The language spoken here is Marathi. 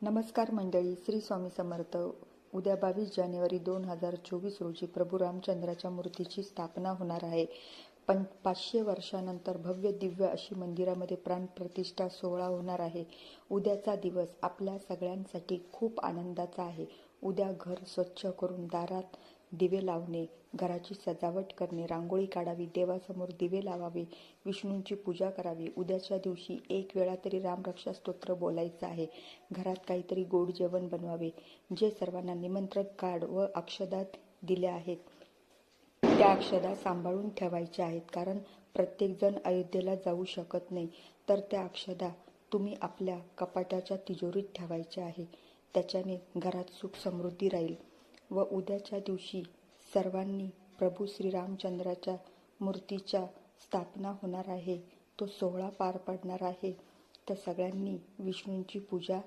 नमस्कार मंडळी, श्री स्वामी समर्थ. उद्या 22 जानेवारी 2024 रोजी प्रभू रामचंद्राच्या मूर्तीची स्थापना होणार आहे. 500 वर्षानंतर भव्य दिव्य अशी मंदिरामध्ये प्राणप्रतिष्ठा सोहळा होणार आहे. उद्याचा दिवस आपल्या सगळ्यांसाठी खूप आनंदाचा आहे. उद्या घर स्वच्छ करून दारात दिवे लावणे, घराची सजावट करणे, रांगोळी काढावी, देवासमोर दिवे लावावे, विष्णूंची पूजा करावी. उद्याच्या दिवशी एक वेळा तरी रामरक्षा स्तोत्र बोलायचं आहे. घरात काहीतरी गोड जेवण बनवावे. जे सर्वांना निमंत्रण कार्ड व अक्षदा दिल्या आहेत त्या अक्षदा सांभाळून ठेवायच्या आहेत, कारण प्रत्येकजण अयोध्येला जाऊ शकत नाही. तर त्या अक्षदा तुम्ही आपल्या कपाटाच्या तिजोरीत ठेवायच्या आहे. त्याच्याने घरात सुख समृद्धी राहील. व उद्याच्या दिवशी सर्वांनी प्रभू श्रीरामचंद्राच्या मूर्तीच्या स्थापना होणार आहे, तो सोहळा पार पडणार आहे. तर सगळ्यांनी विष्णूंची पूजा